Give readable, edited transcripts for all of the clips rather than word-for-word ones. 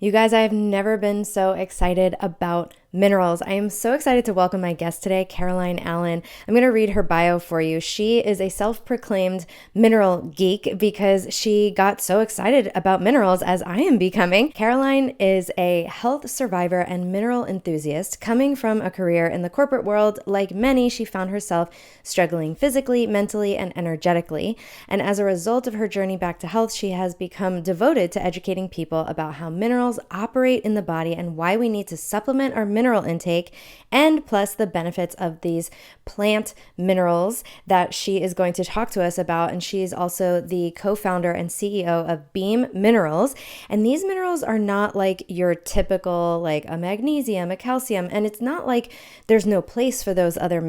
You guys, I have never been so excited about minerals. I am so excited to welcome my guest today, Caroline Allen. I'm going to read her bio for you. She is a self-proclaimed mineral geek because she got so excited about minerals as I am becoming. Caroline is a health survivor and mineral enthusiast. Coming from a career in the corporate world, like many, she found herself struggling physically, mentally, and energetically. And as a result of her journey back to health, she has become devoted to educating people about how minerals operate in the body and why we need to supplement our mineral intake, and plus the benefits of these plant minerals that she is going to talk to us about. And she is also the co-founder and CEO of Beam Minerals. And these minerals are not like your typical, like a magnesium, a calcium, and it's not like there's no place for those other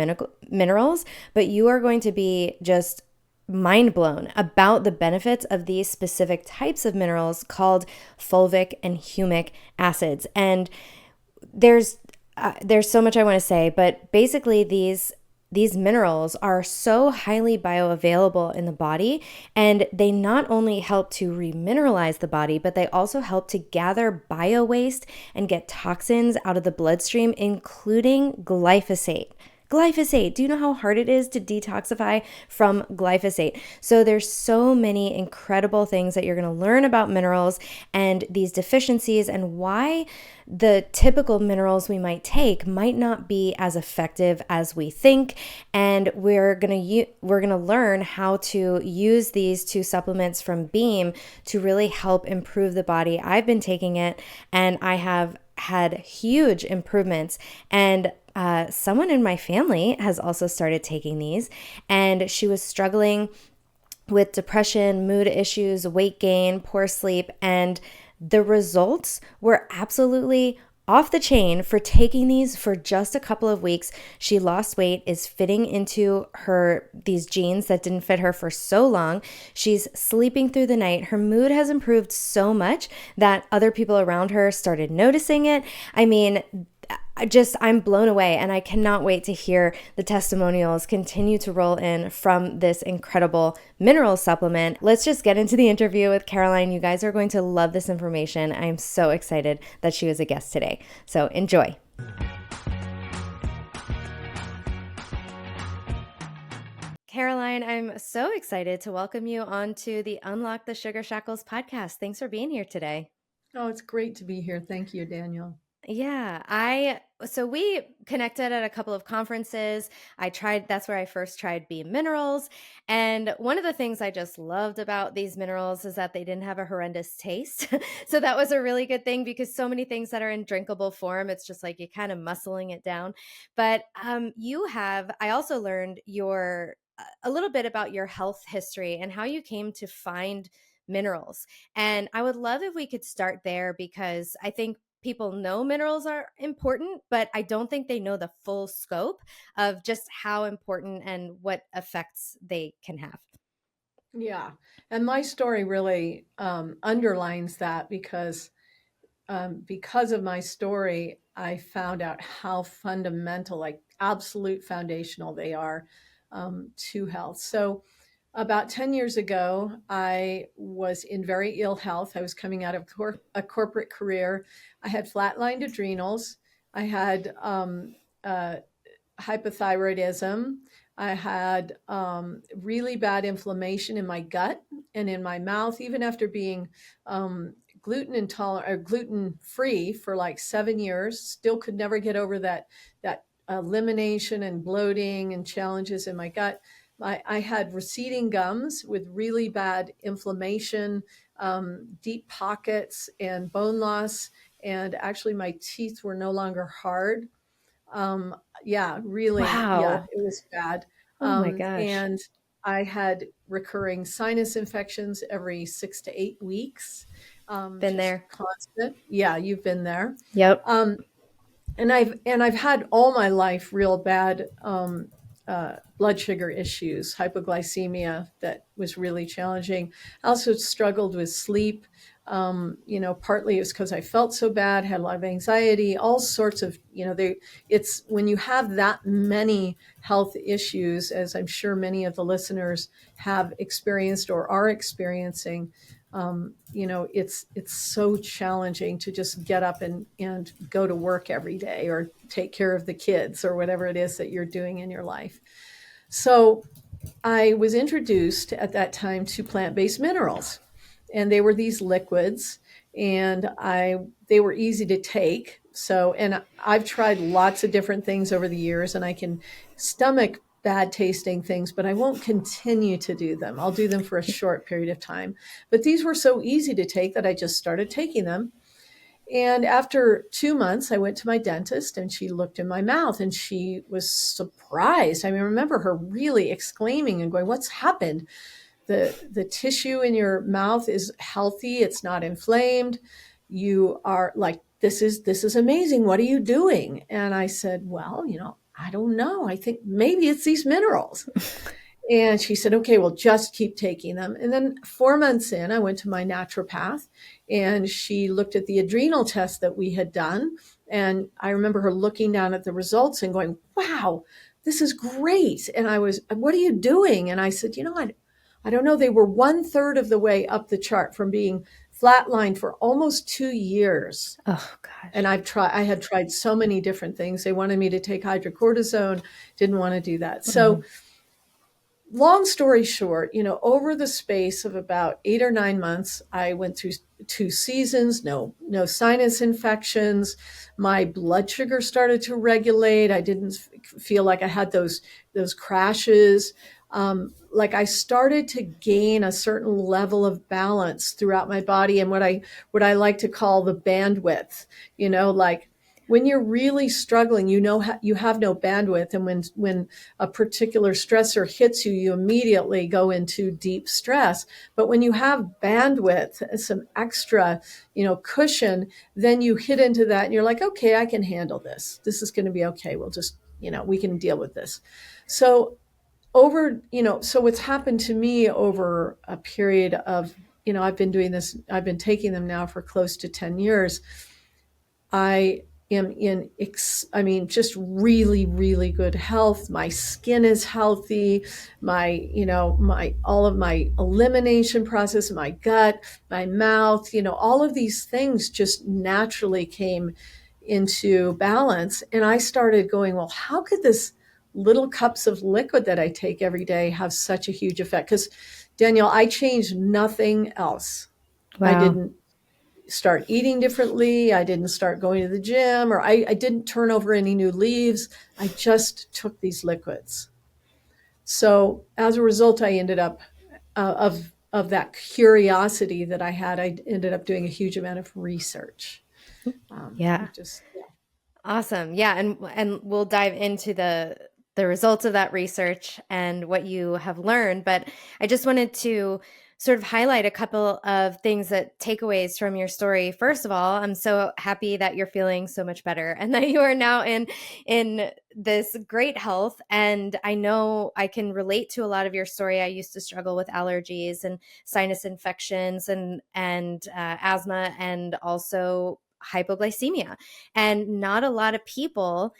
minerals, but you are going to be just mind blown about the benefits of these specific types of minerals called fulvic and humic acids. And there's so much I want to say, but basically these minerals are so highly bioavailable in the body, and they not only help to remineralize the body, but they also help to gather bio waste and get toxins out of the bloodstream, including glyphosate. Glyphosate. Do you know how hard it is to detoxify from glyphosate? So there's so many incredible things that you're going to learn about minerals and these deficiencies, and why the typical minerals we might take might not be as effective as we think. And we're going to learn how to use these two supplements from Beam to really help improve the body. I've been taking it and I have had huge improvements, and someone in my family has also started taking these, and she was struggling with depression, mood issues, weight gain, poor sleep, and the results were absolutely off the chain. For taking these for just a couple of weeks, she lost weight, is fitting into these jeans that didn't fit her for so long. She's sleeping through the night. Her mood has improved so much that other people around her started noticing it. I mean, I'm blown away, and I cannot wait to hear the testimonials continue to roll in from this incredible mineral supplement. Let's just get into the interview with Caroline. You guys are going to love this information. I'm so excited that she was a guest today. So enjoy. Caroline, I'm so excited to welcome you onto the Unlock the Sugar Shackles podcast. Thanks for being here today. Oh, it's great to be here. Thank you, Daniel. So we connected at a couple of conferences. That's where I first tried Beam Minerals. And one of the things I just loved about these minerals is that they didn't have a horrendous taste. So that was a really good thing, because so many things that are in drinkable form, it's just like you're kind of muscling it down. But I also learned a little bit about your health history and how you came to find minerals. And I would love if we could start there, because I think people know minerals are important, but I don't think they know the full scope of just how important and what effects they can have. Yeah. And my story really underlines that because of my story, I found out how fundamental, like absolute foundational they are to health. So, about 10 years ago, I was in very ill health. I was coming out of a corporate career. I had flatlined adrenals. I had hypothyroidism. I had really bad inflammation in my gut and in my mouth, even after being gluten intolerant or gluten free for like 7 years. Still could never get over that elimination and bloating and challenges in my gut. I had receding gums with really bad inflammation, deep pockets, and bone loss. And actually, my teeth were no longer hard. Yeah, really, yeah, Wow. it was bad. Oh my gosh. And I had recurring sinus infections every 6 to 8 weeks, Been just there. constant. Yeah, you've been there. Yep. Um, and I've had all my life real bad blood sugar issues, hypoglycemia that was really challenging. I also struggled with sleep. Partly it's because I felt so bad, had a lot of anxiety, all sorts of, it's when you have that many health issues, as I'm sure many of the listeners have experienced or are experiencing, it's so challenging to just get up and go to work every day or take care of the kids or whatever it is that you're doing in your life. So I was introduced at that time to plant-based minerals, and they were these liquids, and I they were easy to take. So, and I've tried lots of different things over the years, and I can stomach bad tasting things, but I won't continue to do them. I'll do them for a short period of time. But these were so easy to take that I just started taking them. And after 2 months, I went to my dentist and she looked in my mouth and she was surprised. I mean, I remember her really exclaiming and going, "What's happened? The tissue in your mouth is healthy, it's not inflamed. You are like, this is amazing. What are you doing?" And I said, "Well, I don't know. I think maybe it's these minerals." And she said, "Okay, well, just keep taking them." And then 4 months in, I went to my naturopath and she looked at the adrenal test that we had done. And I remember her looking down at the results and going, "Wow, this is great." And I was, "What are you doing?" And I said, I don't know. They were 1/3 of the way up the chart from being flatlined for almost 2 years. Oh gosh. And I had tried so many different things. They wanted me to take hydrocortisone, didn't want to do that. So, long story short, over the space of about 8 or 9 months, I went through 2 seasons, no sinus infections. My blood sugar started to regulate. I didn't feel like I had those crashes. Like I started to gain a certain level of balance throughout my body and what I like to call the bandwidth, like when you're really struggling, you have no bandwidth. And when a particular stressor hits you, you immediately go into deep stress. But when you have bandwidth, some extra, cushion, then you hit into that and you're like, "Okay, I can handle this. This is going to be okay. We'll just, we can deal with this." So so what's happened to me over a period of, I've been taking them now for close to 10 years. I am I mean, just really, really good health. My skin is healthy. All of my elimination process, my gut, my mouth, all of these things just naturally came into balance. And I started going, well, how could this little cups of liquid that I take every day have such a huge effect? Because Danielle, I changed nothing else. I Wow. didn't start eating differently. I didn't start going to the gym, or I didn't turn over any new leaves. I just took these liquids. So as a result, I ended up of that curiosity that I had. I ended up doing a huge amount of research. Yeah. It just Awesome. Yeah, and we'll dive into the results of that research and what you have learned, but I just wanted to sort of highlight a couple of things that takeaways from your story. First of all, I'm so happy that you're feeling so much better and that you are now in this great health, and I know I can relate to a lot of your story. I used to struggle with allergies and sinus infections and asthma and also hypoglycemia. And not a lot of people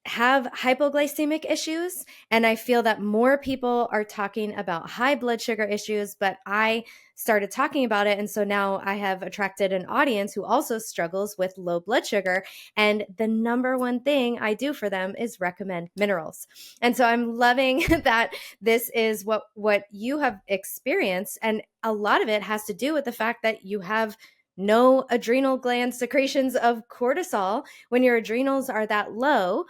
have hypoglycemic issues. And I feel that more people are talking about high blood sugar issues, but I started talking about it. And so now I have attracted an audience who also struggles with low blood sugar. And the number one thing I do for them is recommend minerals. And so I'm loving that this is what you have experienced. And a lot of it has to do with the fact that you have no adrenal gland secretions of cortisol when your adrenals are that low.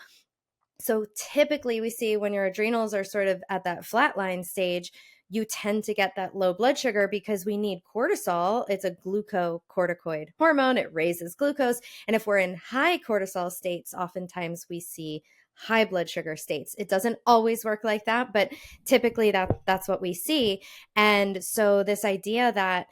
So typically we see when your adrenals are sort of at that flatline stage, you tend to get that low blood sugar because we need cortisol. It's a glucocorticoid hormone. It raises glucose. And if we're in high cortisol states, oftentimes we see high blood sugar states. It doesn't always work like that, but typically that's what we see. And so this idea that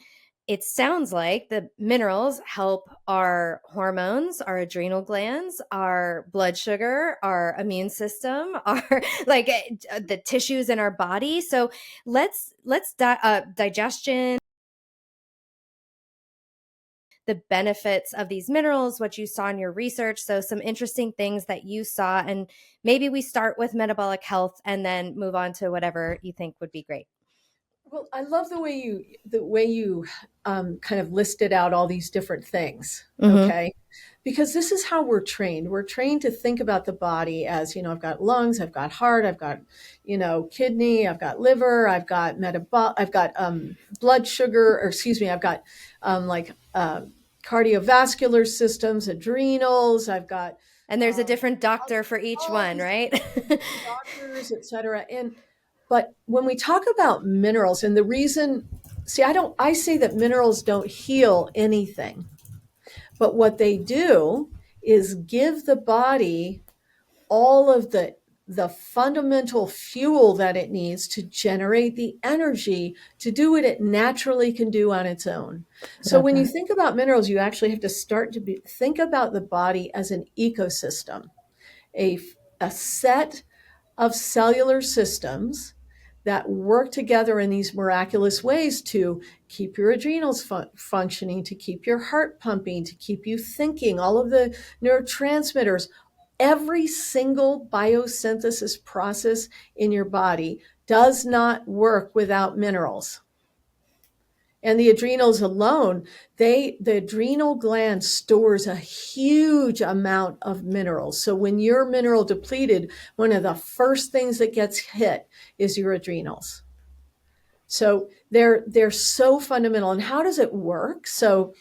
it sounds like the minerals help our hormones, our adrenal glands, our blood sugar, our immune system, our like the tissues in our body. So digestion, the benefits of these minerals, what you saw in your research. So some interesting things that you saw, and maybe we start with metabolic health and then move on to whatever you think would be great. Well, I love the way you kind of listed out all these different things. Mm-hmm. Okay, because this is how we're trained. We're trained to think about the body as, I've got lungs, I've got heart, I've got, kidney, I've got liver, I've got I've got blood sugar, or excuse me, I've got like cardiovascular systems, adrenals, I've got And there's a um, different doctor for each all one, these right? different doctors, et cetera. But when we talk about minerals, and the reason, see, I say that minerals don't heal anything, but what they do is give the body all of the fundamental fuel that it needs to generate the energy to do what it naturally can do on its own. So Love when you that. think about minerals, you actually have to think about the body as an ecosystem, a, a set of cellular systems that work together in these miraculous ways to keep your adrenals functioning, to keep your heart pumping, to keep you thinking, all of the neurotransmitters. Every single biosynthesis process in your body does not work without minerals. And the adrenals alone, the adrenal gland stores a huge amount of minerals. So when you're mineral depleted, one of the first things that gets hit is your adrenals. So they're so fundamental. And how does it work? So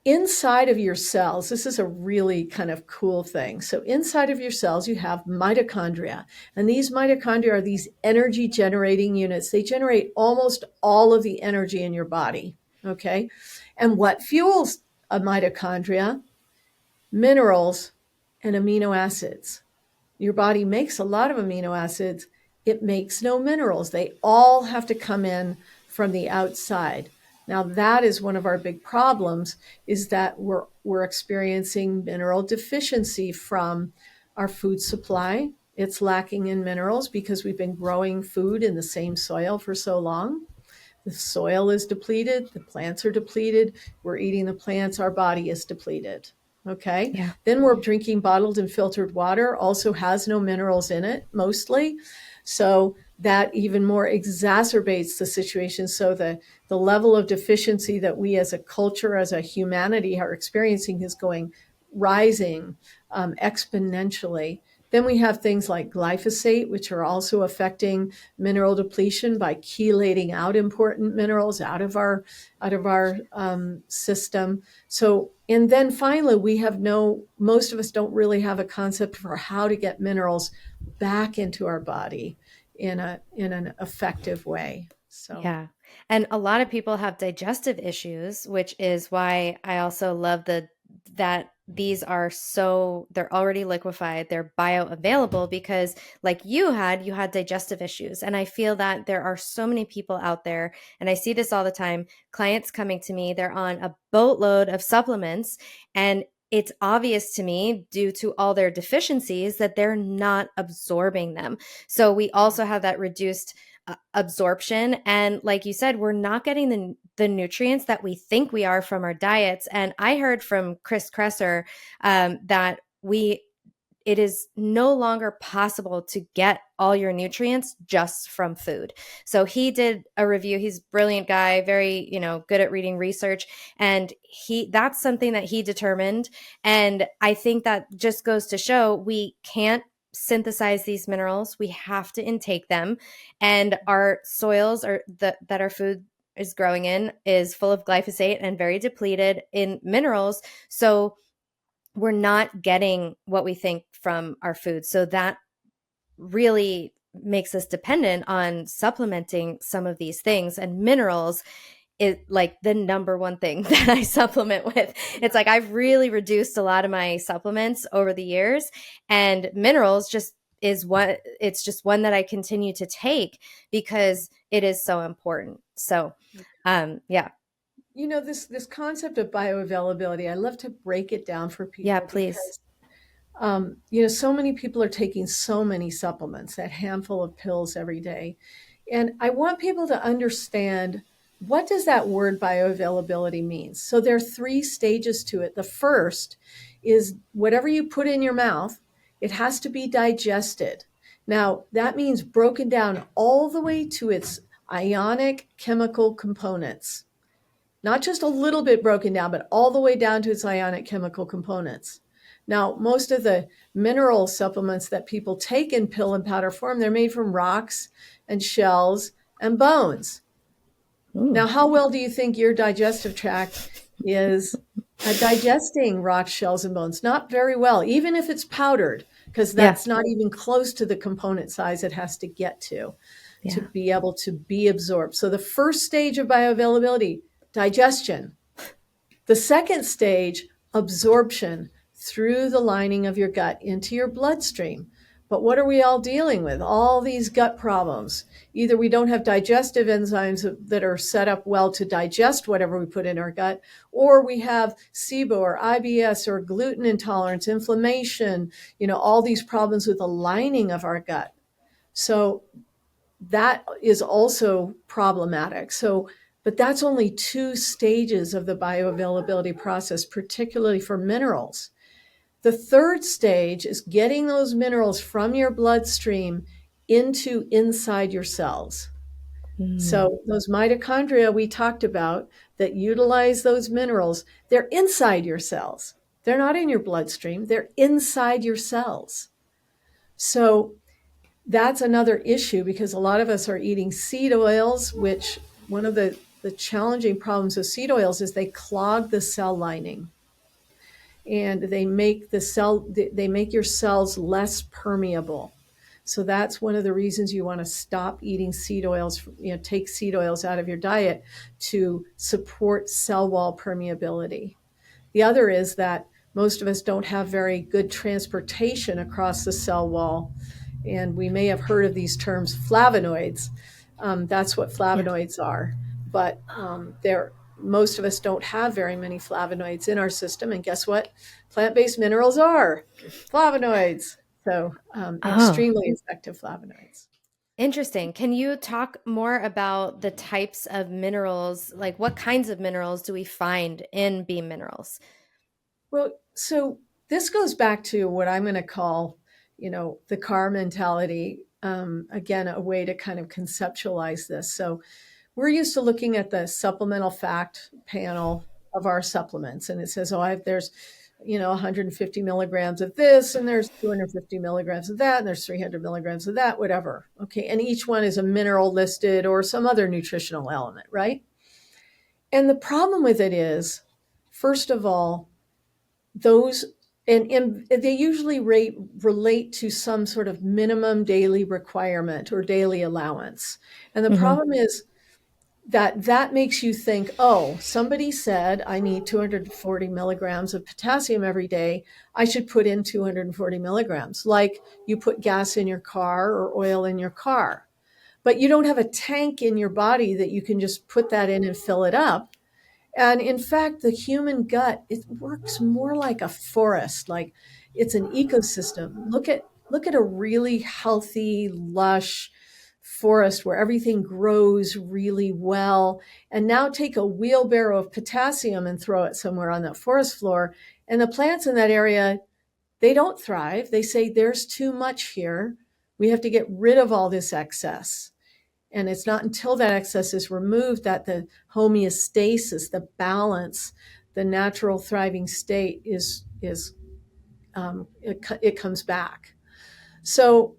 inside of your cells, this is a really kind of cool thing. So inside of your cells, you have mitochondria, and these mitochondria are these energy generating units. They generate almost all of the energy in your body. Okay. And what fuels a mitochondria? Minerals and amino acids. Your body makes a lot of amino acids. It makes no minerals. They all have to come in from the outside. Now that is one of our big problems, is that we're experiencing mineral deficiency from our food supply. It's lacking in minerals because we've been growing food in the same soil for so long. The soil is depleted, the plants are depleted, we're eating the plants, our body is depleted. Okay. Yeah. Then we're drinking bottled and filtered water, also has no minerals in it, mostly. So that even more exacerbates the situation. So the level of deficiency that we as a culture, as a humanity are experiencing is rising exponentially. Then we have things like glyphosate, which are also affecting mineral depletion by chelating out important minerals out of our system. So, and then finally, most of us don't really have a concept for how to get minerals back into our body in an effective way. So, Yeah. And a lot of people have digestive issues, which is why I also love that these are they're already liquefied, they're bioavailable because like you had digestive issues. And I feel that there are so many people out there, and I see this all the time, clients coming to me, they're on a boatload of supplements, and it's obvious to me due to all their deficiencies that they're not absorbing them. So we also have that reduced absorption, and like you said, we're not getting the nutrients that we think we are from our diets. And I heard from Chris Kresser that we it is no longer possible to get all your nutrients just from food. So he did a review. He's a brilliant guy, very, good at reading research. And that's something that he determined. And I think that just goes to show we can't synthesize these minerals. We have to intake them. And our soils that our food is growing in is full of glyphosate and very depleted in minerals. So we're not getting what we think from our food. So that really makes us dependent on supplementing some of these things, and minerals is like the number one thing that I supplement with. It's like I've really reduced a lot of my supplements over the years, and minerals it's just one that I continue to take because it is so important. So yeah. this concept of bioavailability, I love to break it down for Yeah, people please. because so many people are taking so many supplements, that handful of pills every day. And I want people to understand, what does that word bioavailability mean? So there are three stages to it. The first is whatever you put in your mouth, it has to be digested. Now, that means broken down all the way to its ionic chemical components, not just a little bit broken down, but all the way down to its ionic chemical components. Now, most of the mineral supplements that people take in pill and powder form, they're made from rocks and shells and bones. Ooh. Now, how well do you think your digestive tract is at digesting rock shells and bones? Not very well, even if it's powdered, because Yeah. that's not even close to the component size it has to get to Yeah. be able to be absorbed. So the first stage of bioavailability, digestion. The second stage, absorption through the lining of your gut into your bloodstream. But what are we all dealing with? All these gut problems. Either we don't have digestive enzymes that are set up well to digest whatever we put in our gut, or we have SIBO or IBS or gluten intolerance, inflammation, all these problems with the lining of our gut. So that is also problematic. But that's only two stages of the bioavailability process, particularly for minerals. The third stage is getting those minerals from your bloodstream into inside your cells. Mm. So those mitochondria we talked about that utilize those minerals, they're inside your cells. They're not in your bloodstream, they're inside your cells. So that's another issue because a lot of us are eating seed oils, which one of the challenging problems with seed oils is they clog the cell lining and they make your cells less permeable. So that's one of the reasons you want to stop eating seed oils, take seed oils out of your diet to support cell wall permeability. The other is that most of us don't have very good transportation across the cell wall. And we may have heard of these terms flavonoids. That's what Yeah. flavonoids are. But most of us don't have very many flavonoids in our system. And guess what? Plant-based minerals are flavonoids. So Oh, extremely effective flavonoids. interesting. Can you talk more about the types of minerals? Like, what kinds of minerals do we find in bean minerals? Well, so this goes back to what I'm going to call, the car mentality. Again, a way to kind of conceptualize this. So we're used to looking at the supplemental fact panel of our supplements, and it says, oh, there's 150 milligrams of this, and there's 250 milligrams of that, and there's 300 milligrams of that, whatever. Okay, and each one is a mineral listed or some other nutritional element, right? And the problem with it is, first of all, those and they usually relate to some sort of minimum daily requirement or daily allowance. And the Hmm. problem is that makes you think, oh, somebody said I need 240 milligrams of potassium every day. I should put in 240 milligrams, like you put gas in your car or oil in your car. But you don't have a tank in your body that you can just put that in and fill it up. And in fact, the human gut, it works more like a forest, like it's an ecosystem. Look at a really healthy, lush forest where everything grows really well. And now take a wheelbarrow of potassium and throw it somewhere on that forest floor. And the plants in that area, they don't thrive. They say there's too much here. We have to get rid of all this excess. And it's not until that excess is removed that the homeostasis, the balance, the natural thriving state it comes back. So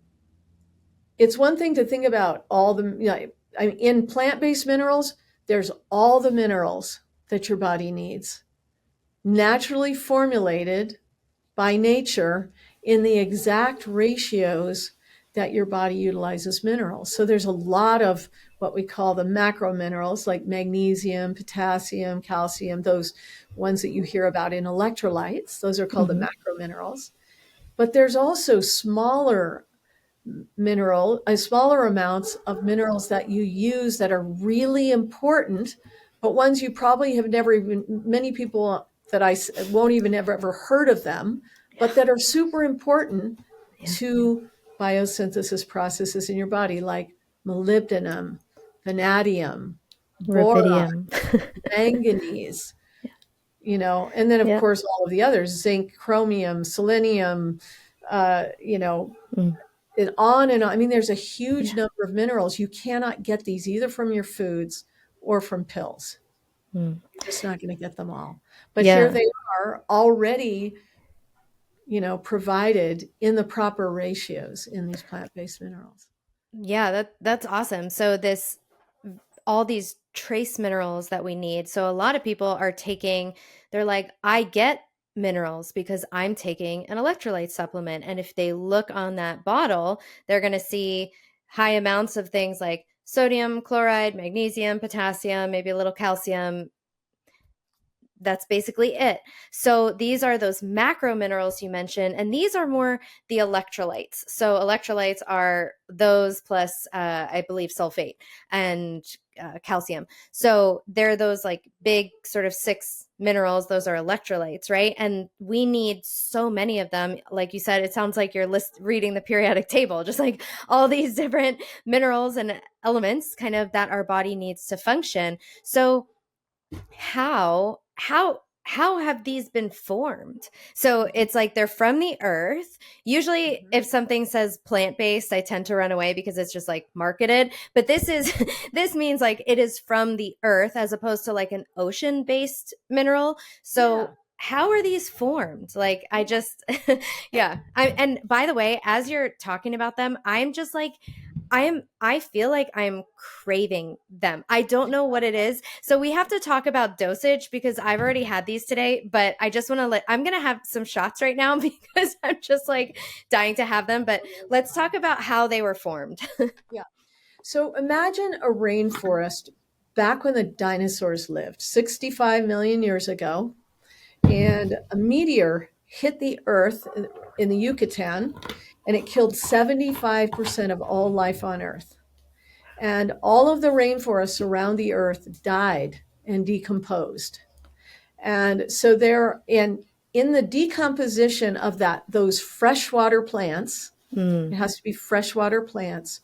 it's one thing to think about all the, in plant-based minerals, there's all the minerals that your body needs, naturally formulated by nature in the exact ratios that your body utilizes minerals. So there's a lot of what we call the macro minerals like magnesium, potassium, calcium, those ones that you hear about in electrolytes. Those are called the Hmm. macro minerals. But there's also smaller amounts of minerals that you use that are really important, but ones you probably have never even, many people that I won't even have ever heard of them, Yeah. but that are super important Yeah. to biosynthesis processes in your body, like molybdenum, vanadium, boron, Rubidium. manganese, and then of Yeah. course all of the others, zinc, chromium, selenium, uh, you know, Mm. and on and on. I mean, there's a huge Yeah. number of minerals. You cannot get these either from your foods or from pills. Mm. You're just not going to get them all. But here Yeah. they are already, provided in the proper ratios in these plant-based minerals. Yeah, that's awesome. So this all these trace minerals that we need. So a lot of people are taking, they're like, I get minerals because I'm taking an electrolyte supplement. And if they look on that bottle, they're going to see high amounts of things like sodium, chloride, magnesium, potassium, maybe a little calcium. That's basically it. So these are those macro minerals you mentioned, and these are more the electrolytes. So electrolytes are those plus, I believe, sulfate and calcium. So they're those like big sort of six minerals. Those are electrolytes, right? And we need so many of them. Like you said, it sounds like you're reading the periodic table, just like all these different minerals and elements kind of that our body needs to function. So how have these been formed? So it's like they're from the earth. Usually Mhm. if something says plant-based, I tend to run away because it's just like marketed, but this is this means like it is from the earth as opposed to like an ocean-based mineral. Yeah. So how are these formed? Like I Yeah. just yeah. And by the way, as you're talking about them, I'm just like I feel like I'm craving them. I don't know what it is. So we have to talk about dosage because I've already had these today, but I just want to I'm going to have some shots right now because I'm just like dying to have them, but let's talk about how they were formed. Yeah. So imagine a rainforest back when the dinosaurs lived, 65 million years ago, and a meteor hit the earth in the Yucatan, and it killed 75% of all life on earth. And all of the rainforests around the earth died and decomposed. And so there, and in the decomposition of those freshwater plants, Mm, it has to be freshwater plants,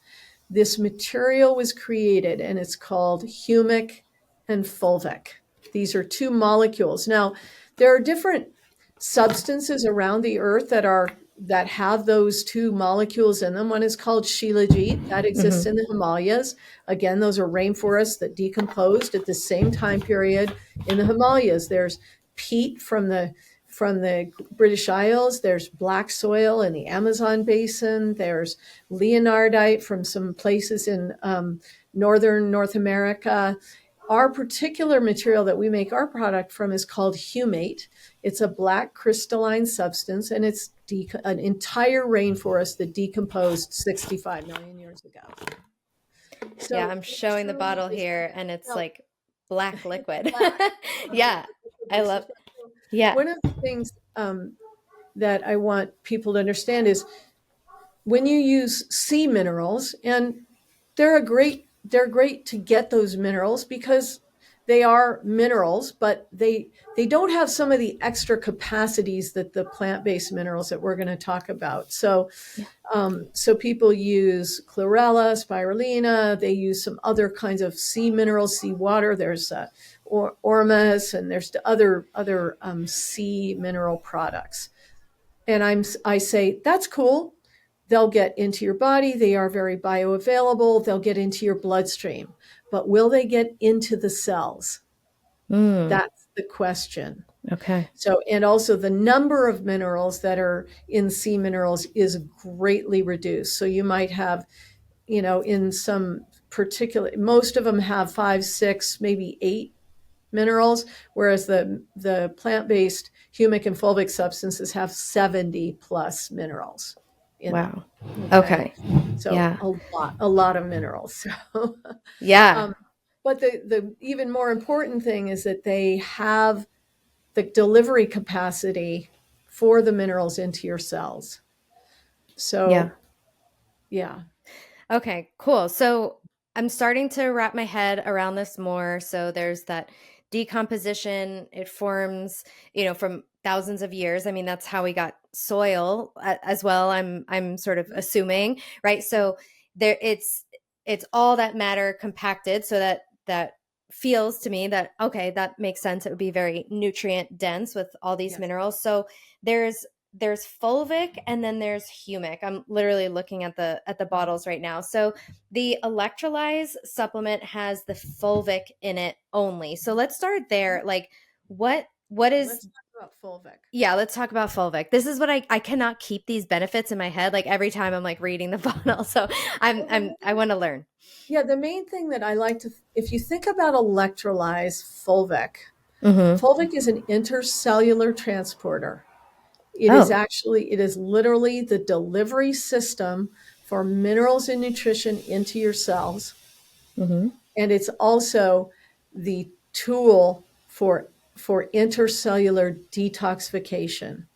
this material was created, and it's called humic and fulvic. These are two molecules. Now, there are different substances around the earth that have those two molecules in them. One is called shilajit, that exists hmm. in the Himalayas. Again, those are rainforests that decomposed at the same time period in the Himalayas. There's peat from the British Isles. There's black soil in the Amazon basin. There's leonardite from some places in northern North America. Our particular material that we make our product from is called humate. It's a black crystalline substance, and it's an entire rainforest that decomposed 65 million years ago. Yeah, So I'm it showing the truly bottle is here and it's now like black it's liquid. black. Yeah, I This love is so yeah. one of the things that I want people to understand is when you use sea minerals, and they're great to get those minerals because they are minerals, but they don't have some of the extra capacities that the plant-based minerals that we're going to talk about. Yeah. So people use chlorella, spirulina. They use some other kinds of sea minerals, sea water. There's ormus, and there's the other sea mineral products. And I say that's cool. They'll get into your body. They are very bioavailable. They'll get into your bloodstream. But will they get into the cells? Mm, That's the question. okay. So, and also the number of minerals that are in sea minerals is greatly reduced. So you might have, in some particular, most of them have five, six, maybe eight minerals, whereas the plant-based humic and fulvic substances have 70 plus minerals in them. Wow. Okay. Okay. So Yeah. a lot of minerals. So, Yeah. um, but the even more important thing is that they have the delivery capacity for the minerals into your cells. Yeah. So, yeah. Okay, cool. So I'm starting to wrap my head around this more. So there's that decomposition. It forms, from thousands of years. I mean, that's how we got soil as well. I'm sort of assuming, right? So there it's all that matter compacted so that feels to me that okay, that makes sense. It would be very nutrient dense with all these Yes. minerals. So there's there's fulvic and then there's humic. I'm literally looking at the bottles right now. So the electrolyze supplement has the fulvic in it only. So let's start there. Like what is Let's talk about fulvic. yeah, let's talk about fulvic. This is what I cannot keep these benefits in my head like every time I'm like reading the bottle. So Well, I want to learn. yeah, the main thing that I like to, if you think about electrolyze fulvic, Mhm. fulvic is an intercellular transporter. Oh. It is literally the delivery system for minerals and nutrition into your cells. Mhm. And it's also the tool for intercellular detoxification.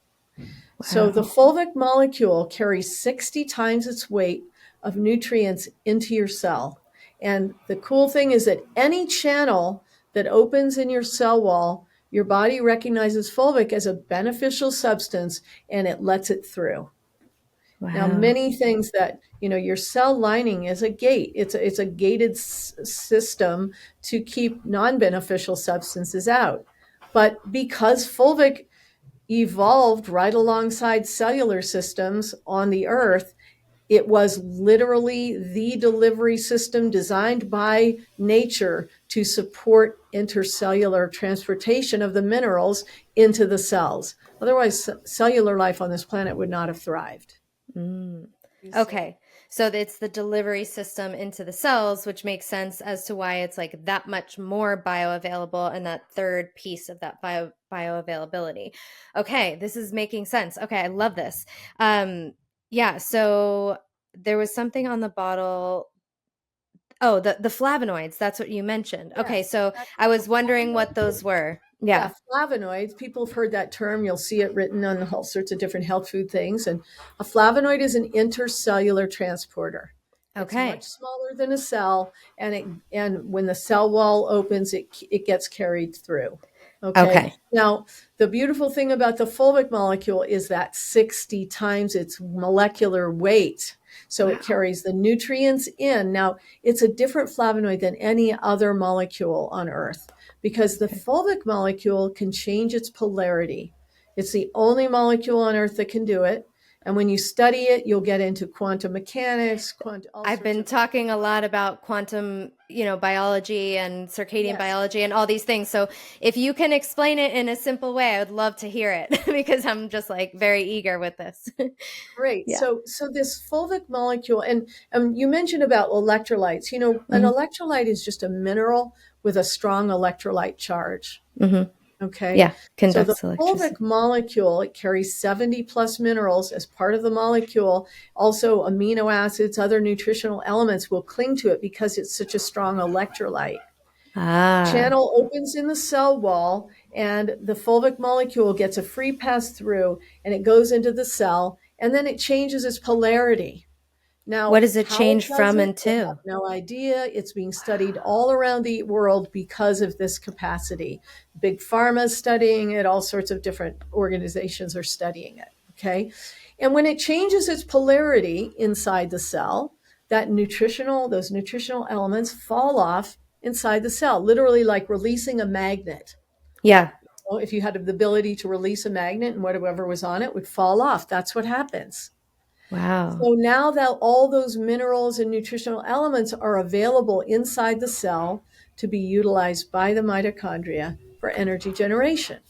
So the Wow. fulvic molecule carries 60 times its weight of nutrients into your cell. And the cool thing is that any channel that opens in your cell wall, your body recognizes fulvic as a beneficial substance and it lets it through. Now, Wow. many things that, your cell lining is a gate. It's a gated system to keep non-beneficial substances out. But because fulvic evolved right alongside cellular systems on the earth, it was literally the delivery system designed by nature to support intercellular transportation of the minerals into the cells. Otherwise, cellular life on this planet would not have thrived. Mm. You see? Okay. So it's the delivery system into the cells, which makes sense as to why it's like that much more bioavailable and that third piece of that bioavailability. Okay, this is making sense. Okay, I love this. Yeah, so there was something on the bottle. Oh, the flavonoids, that's what you mentioned. Okay, Yes, so exactly. I So was wondering what flavonoids, those were. yeah, Yeah. flavonoids, people have heard that term. You'll see it written on all sorts of different health food things. And a flavonoid is an intercellular transporter. It's much Okay. smaller than a cell, and when the cell wall opens, it gets carried through. Okay. Okay. Now, the beautiful thing about the fulvic molecule is that 60 times its molecular weight. So it Wow. carries the nutrients in. Now, it's a different flavonoid than any other molecule on Earth because the Okay. fulvic molecule can change its polarity. It's the only molecule on Earth that can do it. And when you study it, you'll get into quantum mechanics, all I've sorts been of. talking a lot about quantum, biology and circadian Yes, biology and all these things. So if you can explain it in a simple way, I would love to hear it because I'm just like very eager with this. great. Yeah. So this fulvic molecule, and you mentioned about electrolytes. An Hmm. electrolyte is just a mineral with a strong electrolyte charge. Hmm. Okay. Yeah. So the Conducts fulvic electricity. molecule, it carries 70 plus minerals as part of the molecule. Also, amino acids, other nutritional elements will cling to it because it's such a strong electrolyte. Ah, Channel opens in the cell wall, and the fulvic molecule gets a free pass through, and it goes into the cell, and then it changes its polarity. what Now, does it how it change does from it, and I have to? no idea. It's being studied all around the world because of this capacity. Big pharma is studying it, all sorts of different organizations are studying it. Okay. And when it changes its polarity inside the cell, those nutritional elements fall off inside the cell, literally like releasing a magnet. Yeah. Well, if you had the ability to release a magnet and whatever was on it would fall off, that's what happens. Wow. So now that all those minerals and nutritional elements are available inside the cell to be utilized by the mitochondria for energy generation.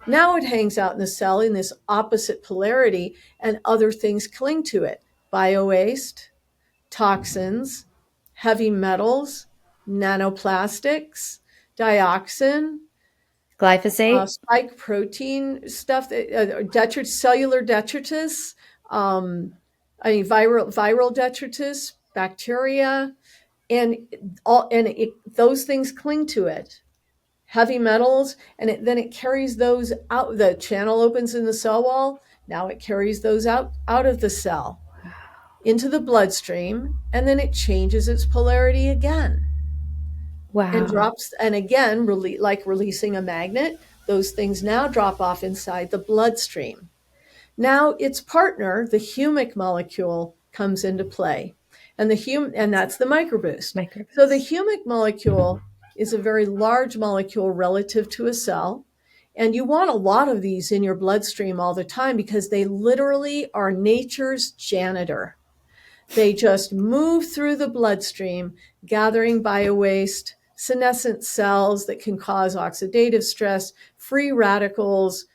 Now it hangs out in the cell in this opposite polarity, and other things cling to it: biowaste, toxins, heavy metals, nanoplastics, dioxin, Glyphosate? spike protein stuff, cellular detritus, um, viral detritus, bacteria, and those things cling to it. Heavy metals, and then it carries those out. The channel opens in the cell wall. Now it carries those out of the cell into the bloodstream, and then it changes its polarity again and Wow. drops, and again, like releasing a magnet, those things now drop off inside the bloodstream. Now its partner, the humic molecule, comes into play, and that's the microboost. So the Microbes. humic molecule is a very large molecule relative to a cell, And you want a lot of these in your bloodstream all the time because they literally are nature's janitor. They just move through the bloodstream, gathering biowaste, senescent cells that can cause oxidative stress, free radicals,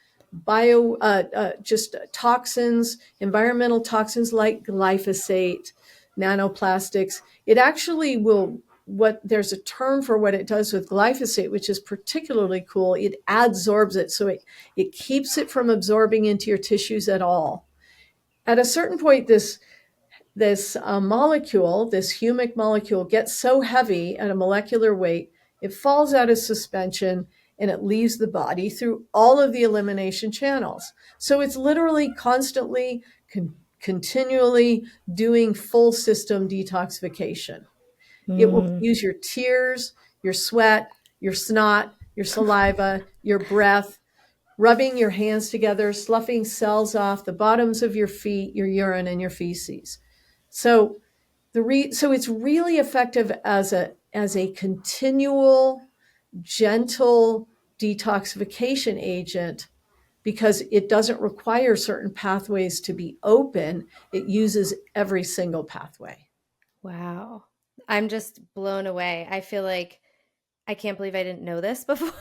just toxins, environmental toxins like glyphosate, nanoplastics. It actually will, what there's a term for what it does with glyphosate, which is particularly cool. It adsorbs it, so it keeps it from absorbing into your tissues at all. At a certain point, this molecule, this humic molecule, gets so heavy at a molecular weight, it falls out of suspension and it leaves the body through all of the elimination channels. So it's literally constantly, continually doing full system detoxification. It will Mm. use your tears, your sweat, your snot, your saliva, your breath, rubbing your hands together, sloughing cells off the bottoms of your feet, your urine, and your feces. So so it's really effective as a continual, gentle detoxification agent because it doesn't require certain pathways to be open. It uses every single pathway. Wow. I'm just blown away. I feel like I can't believe I didn't know this before.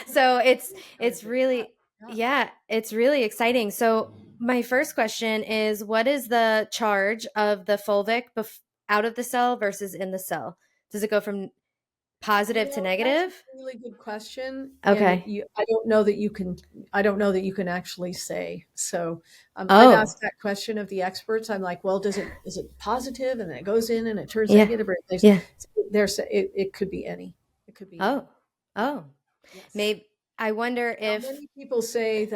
So it's really Yeah. yeah, it's really exciting. So my first question is what is the charge of the fulvic out of the cell versus in the cell? Does it go from positive to That's a negative? really good question, and Okay. I don't know that you can. I don't know that you can actually say. So, I've Oh, asked that question of the experts. I'm like, well, is it positive, and then it goes in and it turns yeah. negative, or Yeah. it could be any. It could be any. Oh. Oh. Yes. Maybe I wonder Now, if many people say hmm,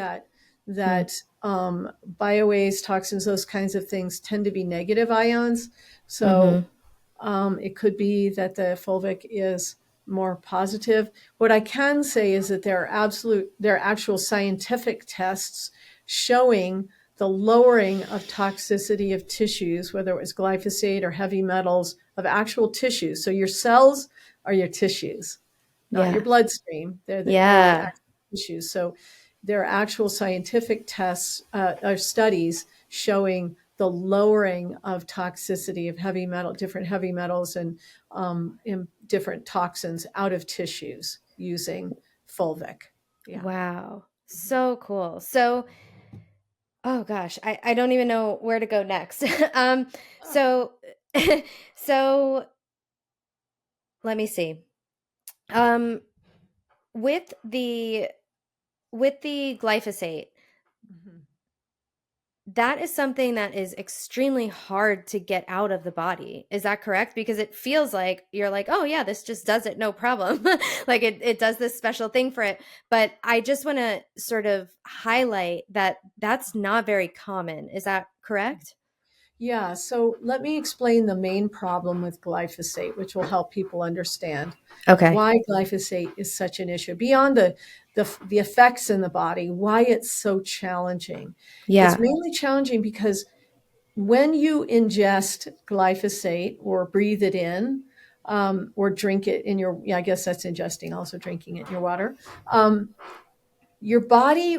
that biowaste toxins, those kinds of things, tend to be negative ions. So mhm. it could be that the fulvic is more positive. What I can say is that there are actual scientific tests showing the lowering of toxicity of tissues, whether it was glyphosate or heavy metals, of actual tissues. So your cells are your tissues, not your Yeah. bloodstream. They're the Yeah. actual tissues. So there are actual scientific tests or studies showing the lowering of toxicity of different heavy metals and different toxins out of tissues using fulvic. Yeah. Wow. So cool. So oh gosh, I don't even know where to go next. So so let me see. Um, with the glyphosate, Mhm. that is something that is extremely hard to get out of the body. Is that correct? Because it feels like you're like, oh yeah, this just does it, no problem. Like it does this special thing for it. But I just want to sort of highlight that that's not very common. Is that correct? Yeah, so let me explain the main problem with glyphosate, which will help people understand Okay. why glyphosate is such an issue beyond the effects in the body, why it's so challenging. It's Yeah. mainly challenging because when you ingest glyphosate or breathe it in, or drink it in your, yeah, I guess that's ingesting, also drinking it in your water. Your body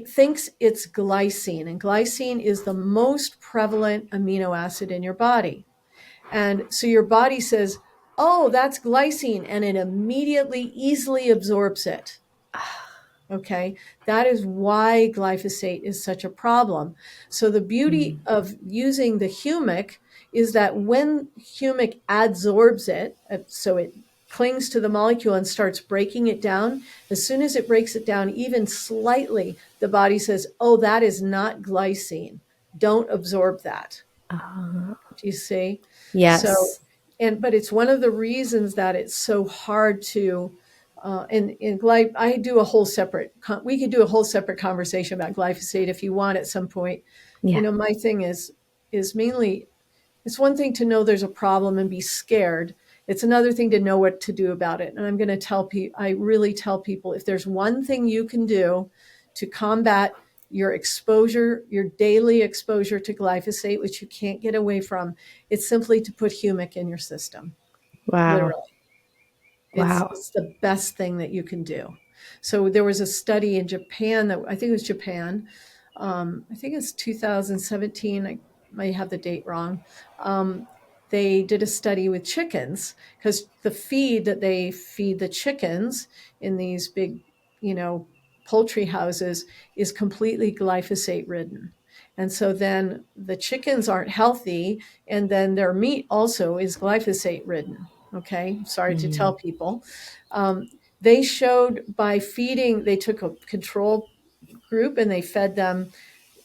thinks it's glycine, and glycine is the most prevalent amino acid in your body. And so your body says, oh, that's glycine, and it immediately easily absorbs it. Okay, that is why glyphosate is such a problem. So, the beauty Mm. of using the humic is that when humic adsorbs it, so it clings to the molecule and starts breaking it down, as soon as it breaks it down even slightly, the body says, oh, that is not glycine. Don't absorb that. Uh, Do you see? So, yes. but it's one of the reasons that it's so hard to, I do a whole separate, we could do a whole separate conversation about glyphosate if you want at some point. Yeah. My thing is mainly, it's one thing to know there's a problem and be scared. It's another thing to know what to do about it. And I'm going to tell people, I really tell people, if there's one thing you can do to combat your exposure, your daily exposure to glyphosate, which you can't get away from, it's simply to put humic in your system. Wow. Literally. Wow. It's the best thing that you can do. So there was a study in Japan that I think it was Japan. I think it's 2017. I might have the date wrong. Um, they did a study with chickens because the feed that they feed the chickens in these big, you know, poultry houses is completely glyphosate ridden. And so then the chickens aren't healthy, and then their meat also is glyphosate ridden. Okay, sorry to tell Mm. people. Um, they showed by feeding, they took a control group and they fed them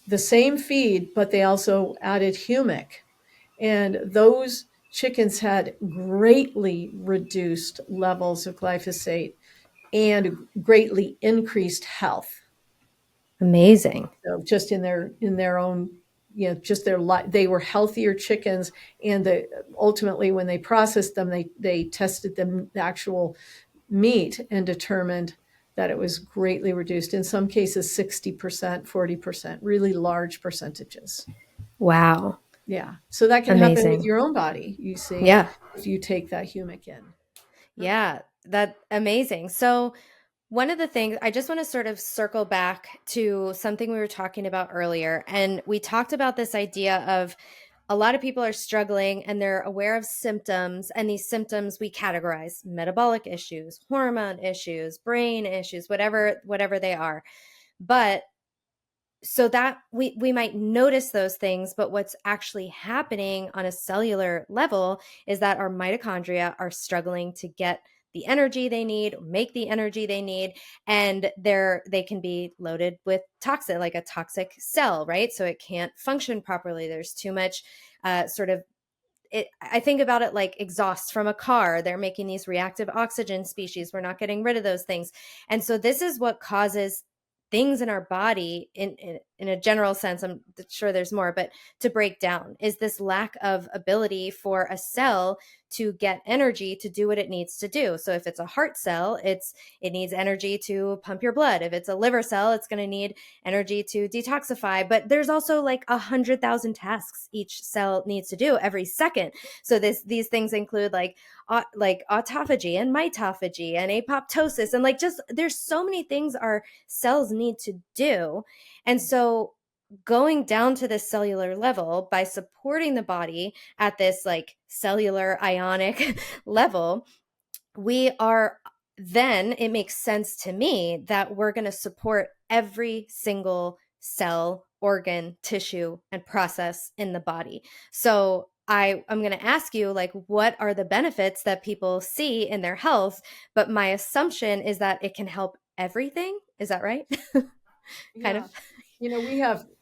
the same feed, but they also added humic. And those chickens had greatly reduced levels of glyphosate and greatly increased health. Amazing. So just in their own, you know, just their life, they were healthier chickens. And ultimately, when they processed them, they tested them, the actual meat, and determined that it was greatly reduced. In some cases, 60%, 40%, really large percentages. Wow. Yeah. So that can happen with Amazing. your own body, you see, Yeah. if you take that humic in. Yeah. That amazing. So, one of the things I just want to sort of circle back to something we were talking about earlier. And we talked about this idea of a lot of people are struggling and they're aware of symptoms. And these symptoms we categorize metabolic issues, hormone issues, brain issues, whatever they are. But so that we might notice those things, but what's actually happening on a cellular level is that our mitochondria are struggling to get the energy they need, make the energy they need, and they can be loaded with toxin, like a toxic cell, right? So it can't function properly. There's too much sort of I think about it like exhaust from a car. They're making these reactive oxygen species. We're not getting rid of those things. And so this is what causes things in our body in a general sense. I'm sure there's more, but to break down is this lack of ability for a cell to get energy to do what it needs to do. So if it's a heart cell, it needs energy to pump your blood. If it's a liver cell, it's going to need energy to detoxify. But there's also like 100,000 tasks each cell needs to do every second. So these things include like autophagy and mitophagy and apoptosis, and like just there's so many things our cells need to do. And so going down to the cellular level by supporting the body at this like cellular ionic level, we are then it makes sense to me that we're going to support every single cell, organ, tissue, and process in the body. So I'm going to ask you, like, what are the benefits that people see in their health? But my assumption is that it can help everything. Is that right? Kind of. Yeah. You know,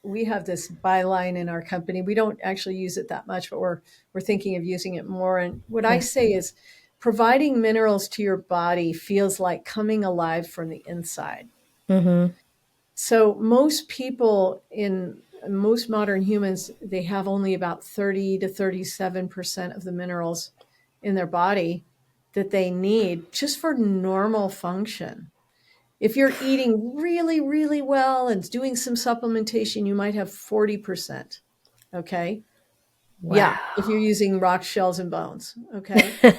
we have this byline in our company. We don't actually use it that much, but we're thinking of using it more. And what I Yeah. say is providing minerals to your body feels like coming alive from the inside. Mm-hmm. So most people in most modern humans, they have only about 30 to 37% of the minerals in their body that they need just for normal function. If you're eating really, really well and doing some supplementation, you might have 40%. Okay. Wow. Yeah. If you're using rock shells and bones. Okay. Yeah.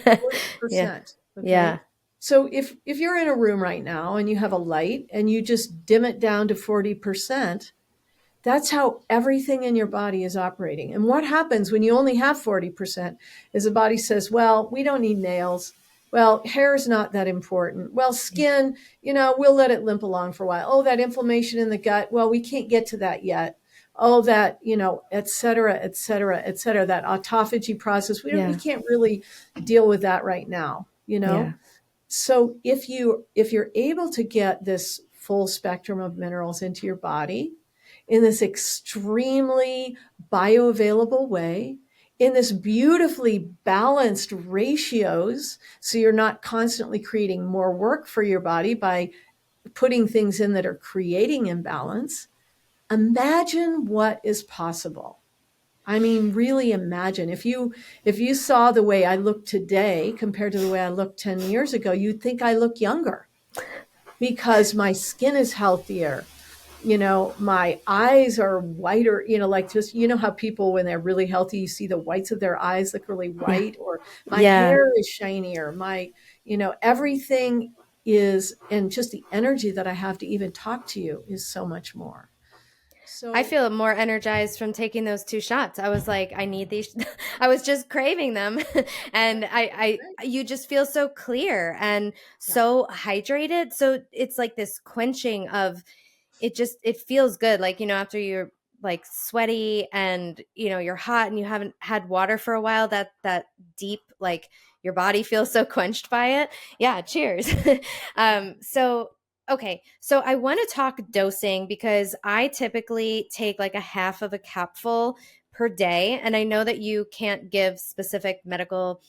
40%. Okay. Yeah. So if you're in a room right now and you have a light and you just dim it down to 40%, that's how everything in your body is operating. And what happens when you only have 40% is the body says, well, we don't need nails. Well, hair is not that important. Well, skin, you know, we'll let it limp along for a while. Oh, that inflammation in the gut. Well, we can't get to that yet. Oh, that, you know, et cetera, et cetera, et cetera. That autophagy process. We Yeah. can't really deal with that right now, you know? Yeah. So if you're able to get this full spectrum of minerals into your body in this extremely bioavailable way, in this beautifully balanced ratios, so you're not constantly creating more work for your body by putting things in that are creating imbalance, imagine what is possible. I mean, really imagine if you saw the way I look today compared to the way I looked 10 years ago, you'd think I look younger because my skin is healthier. You know, my eyes are whiter, you know, like just, you know, how people, when they're really healthy, you see the whites of their eyes look really Yeah. white, or my Yeah. hair is shinier. My, you know, everything. is, and just the energy that I have to even talk to you is so much more. I So feel more energized from taking those 2 shots. I was like, I need these. I was just craving them. And right, you just feel so clear and yeah, so hydrated. So it's like this quenching of it feels good. Like, after you're like sweaty and, you're hot and you haven't had water for a while, that deep, like your body feels so quenched by it. Yeah. Cheers. yeah. So okay, so I want to talk dosing because I typically take like a half of a capful per day. And I know that you can't give specific medical,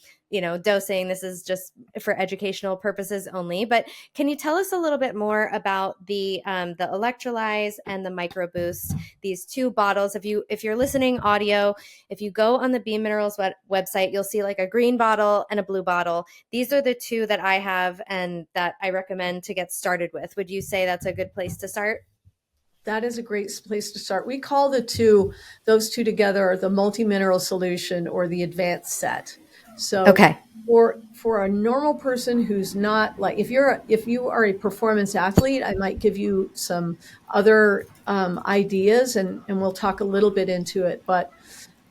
dosing. This is just for educational purposes only. But can you tell us a little bit more about the electrolyze and the micro boost? These 2 bottles. If you're listening audio, if you go on the Beam Minerals website, you'll see like a green bottle and a blue bottle. These are the 2 that I have and that I recommend to get started with. Would you say that's a good place to start? That is a great place to start. We call those two together, the multi-mineral solution or the advanced set. So Okay. for a normal person who's not like, if you are a performance athlete, I might give you some other ideas, and we'll talk a little bit into it. But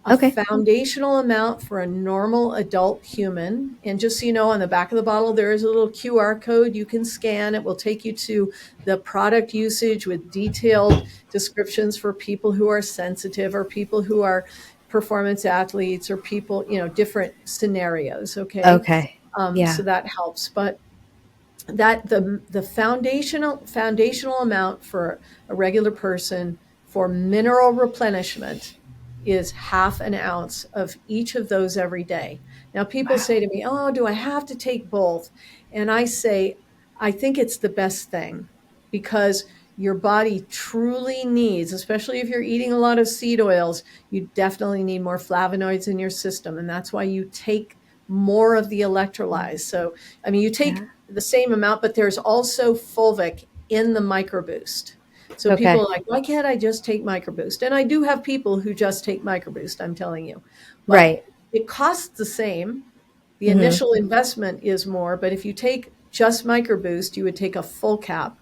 a Okay. foundational amount for a normal adult human. And just so you know, on the back of the bottle, there is a little QR code you can scan. It will take you to the product usage with detailed descriptions for people who are sensitive or people who are performance athletes or people, different scenarios. Okay. Okay. So Yeah. that helps. But that the foundational amount for a regular person for mineral replenishment is half an ounce of each of those every day. Now people Wow. say to me, "Oh, do I have to take both?" And I say, I think it's the best thing, because your body truly needs, especially if you're eating a lot of seed oils, you definitely need more flavonoids in your system, and that's why you take more of the electrolytes. So I mean, you take Yeah. the same amount, but there's also fulvic in the microboost. So people Okay. are like, why can't I just take microboost? And I do have people who just take microboost, I'm telling you. But Right. it costs the same. The Hmm. initial investment is more, but if you take just microboost, you would take a full cap.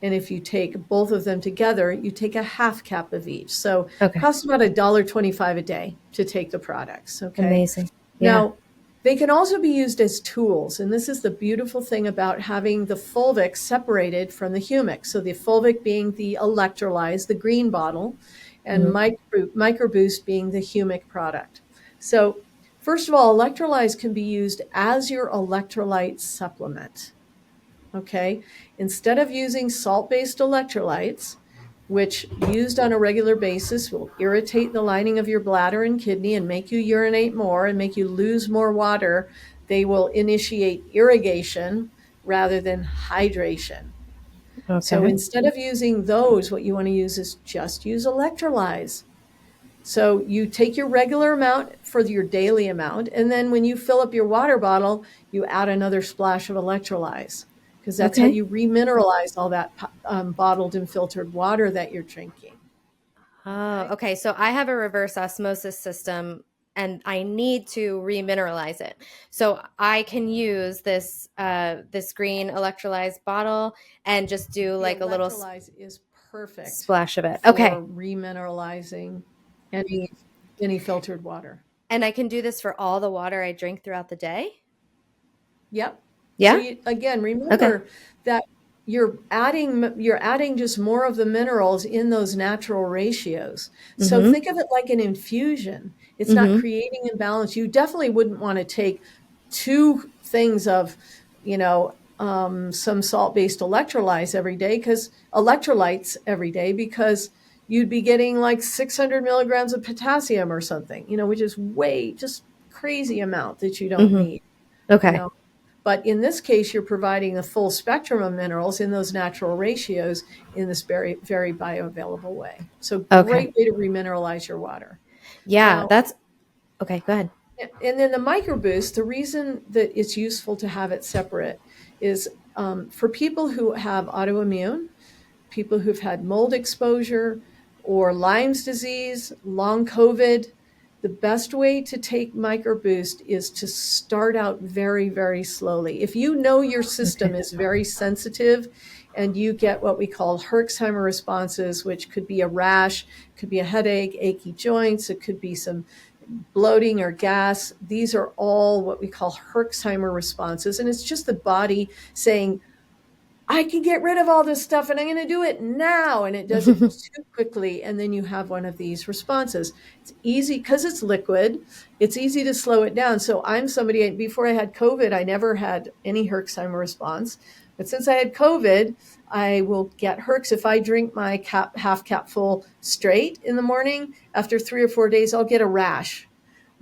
And if you take both of them together, you take a half cap of each. So it Okay. costs about $1.25 a day to take the products. Okay. Amazing. Yeah. Now, they can also be used as tools. And this is the beautiful thing about having the fulvic separated from the humic. So the fulvic being the electrolyzed, the green bottle, and Hmm. microboost being the humic product. So first of all, electrolyze can be used as your electrolyte supplement. Okay. Instead of using salt-based electrolytes, which used on a regular basis will irritate the lining of your bladder and kidney and make you urinate more and make you lose more water, they will initiate irrigation rather than hydration. So Okay. instead of using those, what you want to use is just use electrolyze. So you take your regular amount for your daily amount, and then when you fill up your water bottle, you add another splash of electrolyze, because that's how Okay. you remineralize all that bottled and filtered water that you're drinking. Oh, Okay. okay. So I have a reverse osmosis system and I need to remineralize it. So I can use this green electrolyzed bottle and just do The like a little electrolyze is perfect splash of it. Okay. for remineralizing any any filtered water. And I can do this for all the water I drink throughout the day? Yep. So Yeah? you, again, Okay. remember that you're adding just more of the minerals in those natural ratios. So Mhm. think of it like an infusion. It's not Mhm. creating imbalance. You definitely wouldn't want to take two things of, some salt-based electrolytes every day, because you'd be getting like 600 milligrams of potassium or something, which is way just crazy amount that you don't Mhm. need, you Okay. know. But in this case, you're providing the full spectrum of minerals in those natural ratios in this very, very bioavailable way. So Okay. great way to remineralize your water. Yeah, Now, that's okay, go ahead. and then the microboost, the reason that it's useful to have it separate is, for people who have autoimmune, people who've had mold exposure or Lyme's disease, long COVID, The best way to take microboost is to start out very, very slowly. If you know your system Okay. is very sensitive and you get what we call Herxheimer responses, which could be a rash, could be a headache, achy joints, it could be some bloating or gas. These are all what we call Herxheimer responses. And it's just the body saying, I can get rid of all this stuff and I'm going to do it now. And it does it too quickly. And then you have one of these responses. It's easy because it's liquid. It's easy to slow it down. So I'm somebody, before I had COVID, I never had any Herxheimer response. But since I had COVID, I will get Herx. If I drink my half cap full straight in the morning, after 3 or 4 days, I'll get a rash,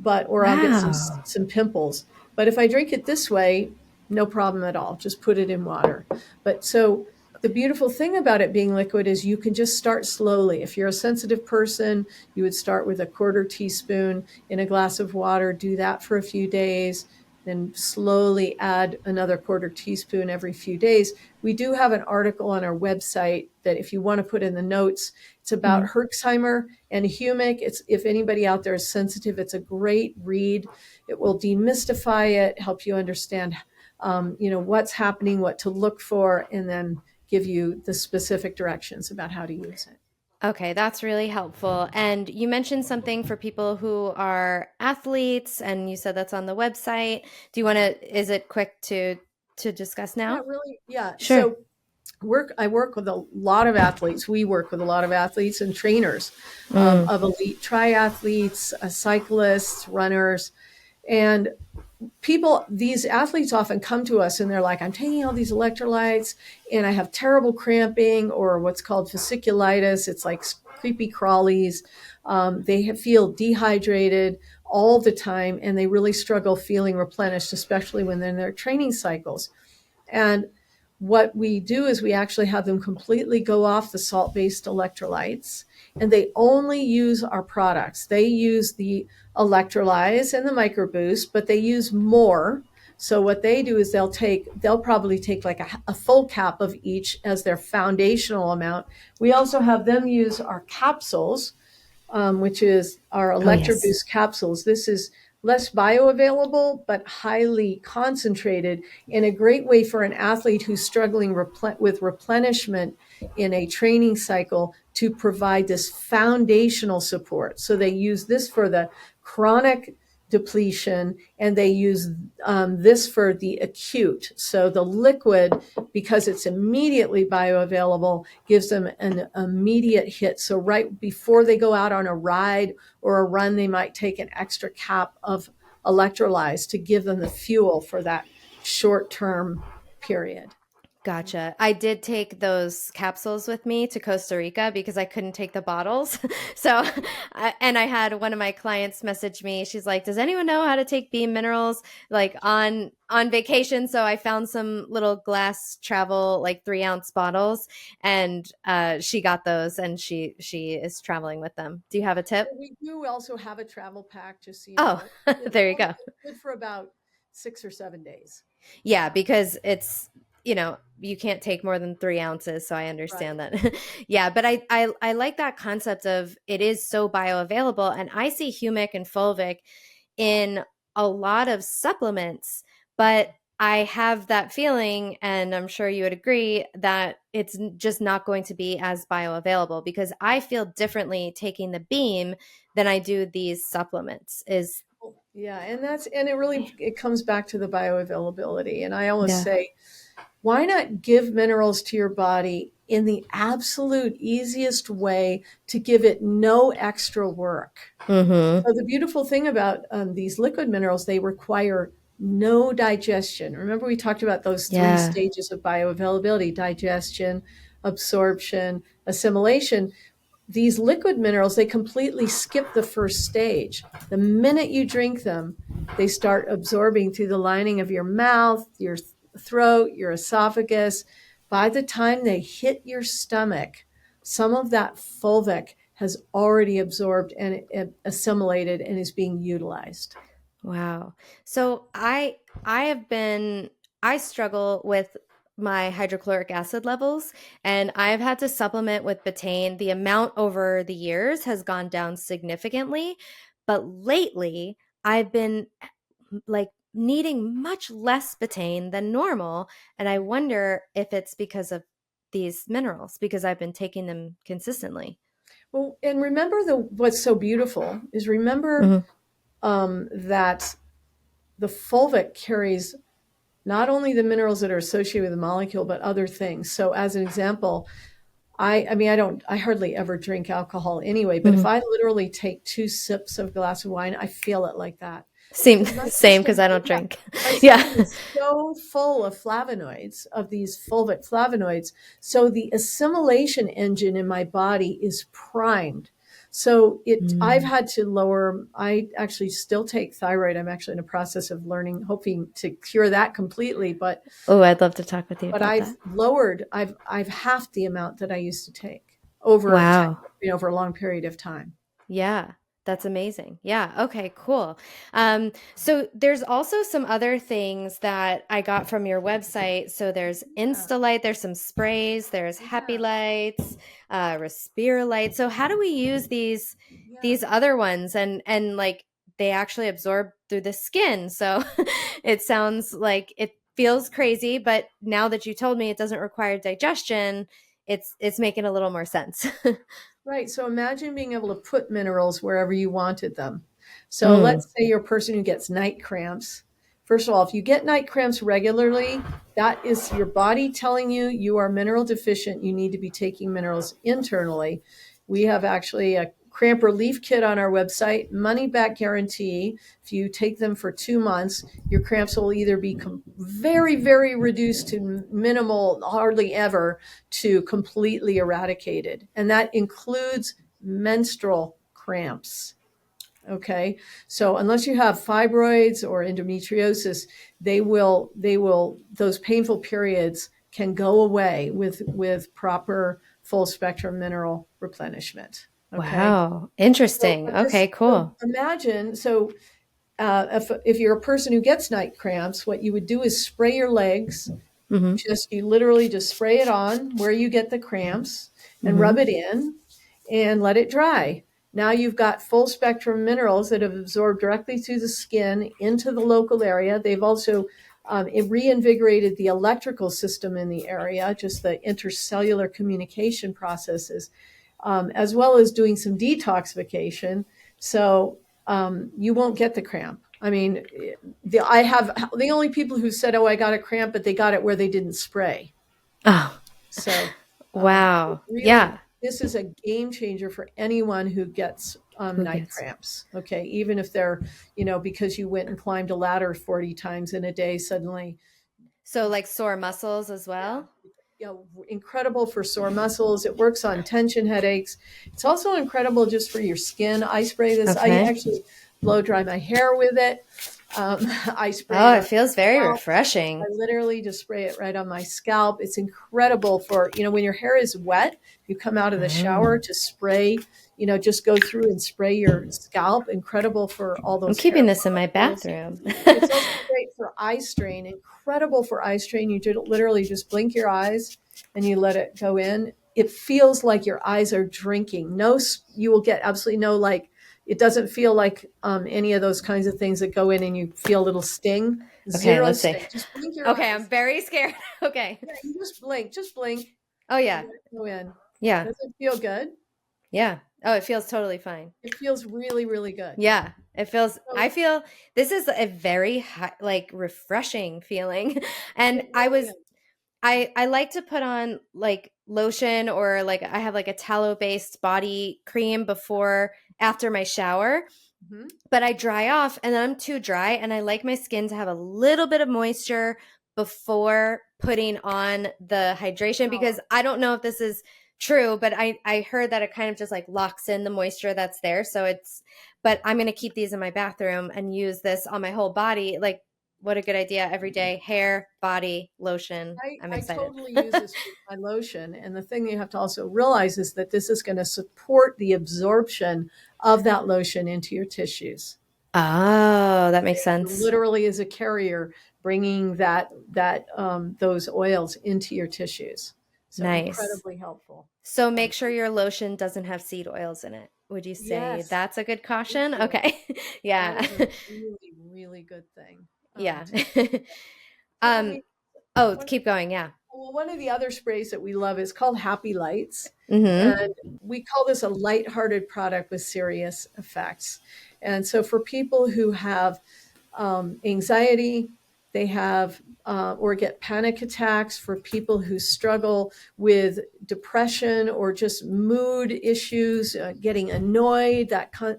or I'll get Wow. some pimples. But if I drink it this way, no problem at all. Just put it in water. But so the beautiful thing about it being liquid is you can just start slowly. If you're a sensitive person, you would start with a quarter teaspoon in a glass of water, do that for a few days, then slowly add another quarter teaspoon every few days. We do have an article on our website that if you want to put in the notes, it's about Mhm. Herxheimer and humic. It's, if anybody out there is sensitive, it's a great read. It will demystify it, help you understand, what's happening, what to look for, and then give you the specific directions about how to use it. Okay, that's really helpful. And you mentioned something for people who are athletes, and you said that's on the website. Do you want to, is it quick to discuss Yeah, now? really. Yeah. Sure. So I work with a lot of athletes. We work with a lot of athletes and trainers, Mm, of elite triathletes, cyclists, runners, and these athletes often come to us and they're like, I'm taking all these electrolytes and I have terrible cramping or what's called fasciculitis. It's like creepy crawlies. Feel dehydrated all the time and they really struggle feeling replenished, especially when they're in their training cycles. And what we do is we actually have them completely go off the salt-based electrolytes and they only use our products. They use the electrolyze and the microboost, but they use more. So what they do is they'll probably take like a full cap of each as their foundational amount. We also have them use our capsules, which is our oh, yes. electroboost capsules. This is less bioavailable, but highly concentrated, and a great way for an athlete who's struggling with replenishment in a training cycle to provide this foundational support. So they use this for the chronic depletion and they use this for the acute. So the liquid, because it's immediately bioavailable, gives them an immediate hit. So right before they go out on a ride or a run, they might take an extra cap of electrolytes to give them the fuel for that short term period. Gotcha. I did take those capsules with me to Costa Rica because I couldn't take the bottles. So, and I had one of my clients message me. She's like, "Does anyone know how to take beam minerals like on vacation?" So I found some little glass travel like 3 ounce bottles, and she got those, and she is traveling with them. Do you have a tip? We do also have a travel pack, just so you Oh, know. It's there you only go. good for about 6 or 7 days. Yeah, because it's, you can't take more than 3 ounces, so I understand Right. that. Yeah, but I like that concept of it is so bioavailable, and I see humic and fulvic in a lot of supplements, but I have that feeling, and I'm sure you would agree, that it's just not going to be as bioavailable because I feel differently taking the beam than I do these supplements. Is Yeah, and it comes back to the bioavailability. And I always Yeah. say, why not give minerals to your body in the absolute easiest way to give it no extra work? Mm-hmm. So the beautiful thing about these liquid minerals, they require no digestion. Remember, we talked about those three Yeah. stages of bioavailability: digestion, absorption, assimilation. These liquid minerals, they completely skip the first stage. The minute you drink them, they start absorbing through the lining of your mouth, your throat, your esophagus. By the time they hit your stomach, some of that fulvic has already absorbed and assimilated and is being utilized. Wow. So I have been I struggle with my hydrochloric acid levels, and I've had to supplement with betaine. The amount over the years has gone down significantly, But lately, I've been like needing much less betaine than normal. And I wonder if it's because of these minerals, because I've been taking them consistently. Well, and remember what's so beautiful is remember Hmm. that the fulvic carries not only the minerals that are associated with the molecule, but other things. So, as an example, I mean, I hardly ever drink alcohol anyway, but if Hmm. I literally take 2 sips of a glass of wine, I feel it like that Same, because my same, because system, I don't yeah, drink. my Yeah. system is so full of flavonoids, of these fulvic flavonoids. So the assimilation engine in my body is primed. So I've Mm. had to lower, I actually still take thyroid. I'm actually in a process of learning, hoping to cure that completely. Oh, I'd love to talk with you But about that. I've halved the amount that I used to take over time, Wow. over a long period of time. Yeah, that's amazing. Yeah. Okay, cool. So there's also some other things that I got from your website. So there's Yeah, Instalight, there's some sprays, there's Happy yeah, Lights, Respiralight. So how do we use yeah. these other ones and like they actually absorb through the skin? So it sounds like it feels crazy, but now that you told me it doesn't require digestion, it's making a little more sense. Right. So imagine being able to put minerals wherever you wanted them. So Mm. let's say you're a person who gets night cramps. First of all, if you get night cramps regularly, that is your body telling you you are mineral deficient. You need to be taking minerals internally. We have actually a cramp relief kit on our website, money back guarantee. If you take them for 2 months, your cramps will either be very, very reduced to minimal, hardly ever, to completely eradicated. And that includes menstrual cramps. Okay. So unless you have fibroids or endometriosis, those painful periods can go away with proper full spectrum mineral replenishment. Okay. Wow. Interesting. Okay, So cool. imagine, if you're a person who gets night cramps, what you would do is spray your legs. Mhm. You literally just spray it on where you get the cramps and rub Mhm. it in and let it dry. Now you've got full spectrum minerals that have absorbed directly through the skin into the local area. They've also it reinvigorated the electrical system in the area, just the intercellular communication processes, as well as doing some detoxification. So you won't get the cramp. I mean, I have the only people who said, "Oh, I got a cramp," but they got it where they didn't spray. Oh, So, wow. really, Yeah. this is a game changer for anyone who gets Who night gets cramps. Okay, even if they're, because you went and climbed a ladder 40 times in a day, suddenly, so like sore muscles as yeah, well? incredible for sore muscles. It works on tension headaches. It's also incredible just for your skin. I spray this. I Okay. actually blow dry my hair with it. I spray Oh, it it on feels my very scalp. I refreshing. literally just spray it right on my scalp. It's incredible for, when your hair is wet, you come out of the shower Oh. to spray, just go through and spray your scalp. Incredible for all I'm those keeping hair this in my follicles. bathroom. It's also great for eye strain, incredible for eye strain. You literally just blink your eyes and you let it go in. It feels like your eyes are drinking. No, you will get absolutely no, like, it doesn't feel like any of those kinds of things that go in and you feel a little sting. Okay, Zero let's see. sting. Just blink your Okay, I'm eyes. very scared. Okay. Yeah, you just blink Oh and yeah. let it go in. Yeah. Does it feel good? Yeah. Oh, it feels totally fine. It feels really, really good. Yeah. I So, feel this is a very like refreshing feeling. And it really is. I like to put on like lotion or like I have like a tallow based body cream before after my shower, Mhm. but I dry off and then I'm too dry and I like my skin to have a little bit of moisture before putting on the hydration Wow. because I don't know if this is true, but I heard that it kind of just like locks in the moisture that's there. So it's but I'm going to keep these in my bathroom and use this on my whole body. Like what a good idea every day. Hair, body, lotion. I'm I excited. totally use this with my lotion. And the thing you have to also realize is that this is going to support the absorption of that lotion into your tissues. Oh, that makes It sense. literally is a carrier bringing those oils into your tissues. So Nice. incredibly helpful. So Um, make sure your lotion doesn't have seed oils in it. Would you say Yes, that's a good I caution? do. Okay. That Yeah. is a really, really good thing Yeah. to. So when Um, we oh, one, keep going. Yeah. well, one of the other sprays that we love is called Happy Lights, Mm-hmm. and we call this a lighthearted product with serious effects. And so for people who have anxiety, they have or get panic attacks, for people who struggle with depression or just mood issues, getting annoyed,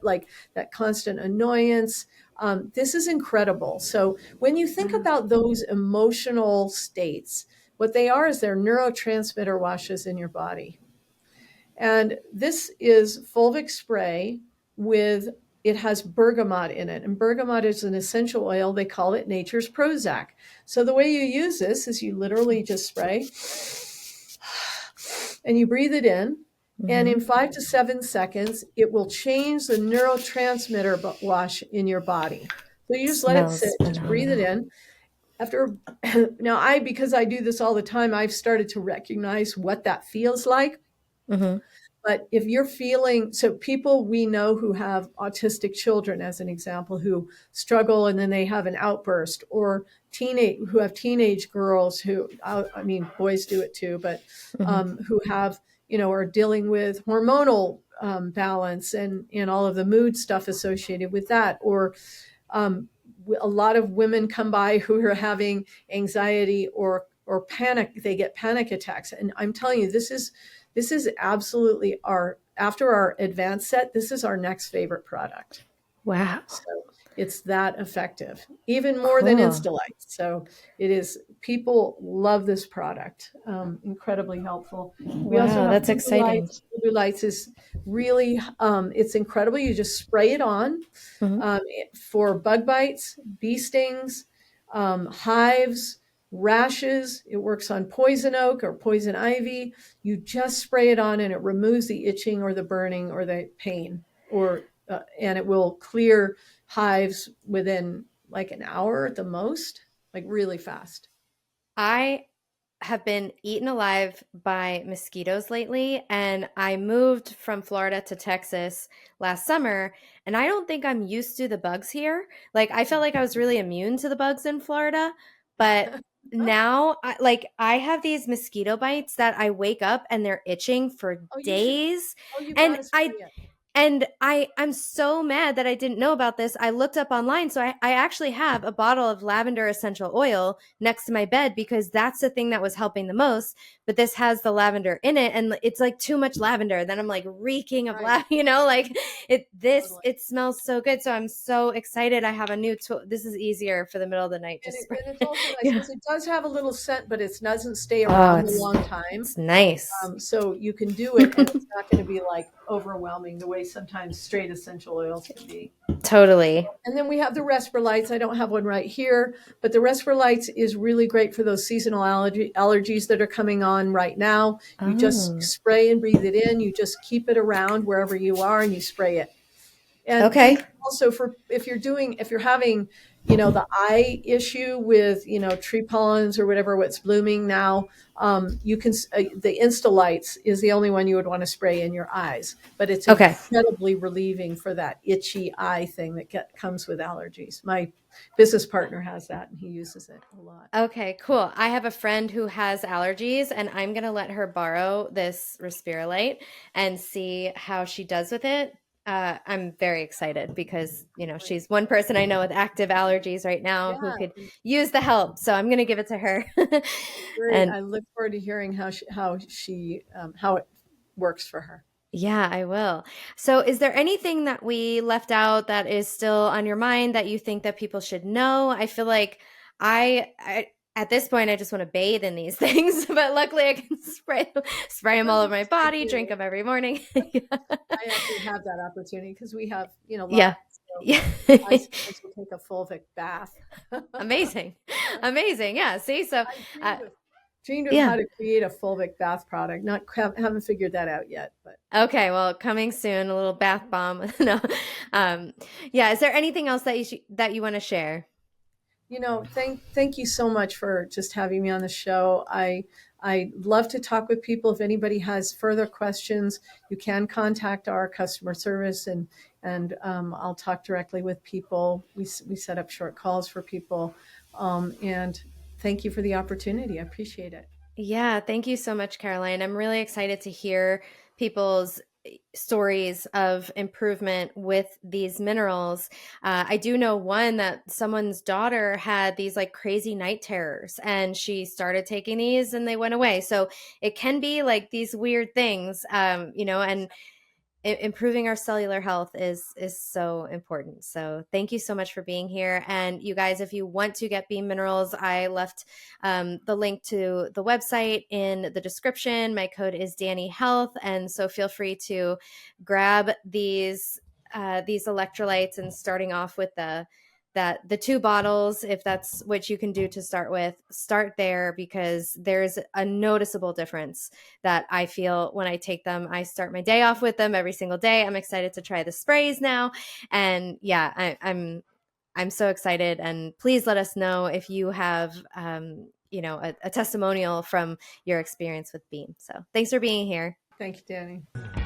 like that constant annoyance. This is incredible. So when you think Wow. about those emotional states, what they are is they're neurotransmitter washes in your body. And this is fulvic spray with, it has bergamot in it. And bergamot is an essential oil. They call it nature's Prozac. So the way you use this is you literally just spray and you breathe it in. And Mm-hmm. in 5 to 7 seconds, it will change the neurotransmitter wash in your body. So you just let it sit, Smells just breathe it phenomenal. in. After now, because I do this all the time, I've started to recognize what that feels like. Mm-hmm. But if you're feeling, so people we know who have autistic children, as an example, who struggle and then they have an outburst, or who have teenage girls who, I mean, boys do it too, but Mm-hmm. who have, are dealing with hormonal balance and all of the mood stuff associated with that, or um, a lot of women come by who are having anxiety or panic. They get panic attacks, and I'm telling you, this is absolutely our, after our advanced set, this is our next favorite product. Wow. So it's that effective, even more than Cool. Instalight. So it is, people love this product. Incredibly helpful. We also Wow, have that's blue exciting. lights. Blue lights is really, it's incredible. You just spray it on Mm-hmm. for bug bites, bee stings, hives, rashes. It works on poison oak or poison ivy. You just spray it on and it removes the itching or the burning or the pain, or and it will clear hives within like an hour at the most, like really fast. I have been eaten alive by mosquitoes lately, and I moved from Florida to Texas last summer, and I don't think I'm used to the bugs here. Like I felt like I was really immune to the bugs in Florida, but now I have these mosquito bites that I wake up and they're itching for Oh, you should. days. Oh, you've got And to spray I it. I'm so mad that I didn't know about this. I looked up online. So I actually have a bottle of lavender essential oil next to my bed because that's the thing that was helping the most. But this has the lavender in it and it's like too much lavender. Then I'm like reeking of Right. lavender, like Totally. it smells so good. So I'm so excited. I have a new tool. This is easier for the middle of the night. And, Just spray. and it's also nice Yeah. because it does have a little scent, but it doesn't stay Oh, around a long time. it's nice. So you can do it, and it's not going to be like overwhelming the way sometimes straight essential oils can be. Totally. And then we have the Respiralights. I don't have one right here, but the Respiralights is really great for those seasonal allergies that are coming on right now. You just Oh, spray and breathe it in. You just keep it around wherever you are, and you spray it. And then okay. also for if you're having, the eye issue with, tree pollens or whatever, what's blooming now, you can, the Instalights is the only one you would want to spray in your eyes, but it's Okay. incredibly relieving for that itchy eye thing that comes with allergies. My business partner has that and he uses it a lot. Okay, cool. I have a friend who has allergies, and I'm gonna let her borrow this Respirolite and see how she does with it. I'm very excited because, Great. she's one person I know with active allergies right now who Yeah, could use the help. So I'm gonna give it to her. great. And I look forward to hearing how it works for her. yeah, I will. So is there anything that we left out that is still on your mind that you think that people should know? I feel like I at this point I just want to bathe in these things, but luckily I can spray them all over my Yes, I body, drink do. them every morning. I actually have that opportunity because we have, lots. Yeah. So Yeah. I sometimes will take a fulvic bath. Amazing. Amazing. Yeah. See, so I uh, dreamed of how yeah. to create a fulvic bath product. Not haven't figured that out yet, but Okay, well, coming soon, a little bath bomb. No. Um, yeah, is there anything else that you want to share? thank you so much for just having me on the show. I love to talk with people. If anybody has further questions, you can contact our customer service, and I'll talk directly with people. We set up short calls for people, and thank you for the opportunity. I appreciate it. Yeah, thank you so much, Caroline. I'm really excited to hear people's stories of improvement with these minerals. I do know one that someone's daughter had these like crazy night terrors and she started taking these and they went away. So it can be like these weird things, and improving our cellular health is so important. So thank you so much for being here. And you guys, if you want to get beam minerals, I left the link to the website in the description. My code is Danny Health, and so feel free to grab these electrolytes, and starting off with the 2 bottles, if that's what you can do to start with, start there, because there's a noticeable difference that I feel when I take them. I start my day off with them every single day. I'm excited to try the sprays now. And yeah, I'm so excited. And please let us know if you have a testimonial from your experience with Beam. So thanks for being here. Thank you, Danny.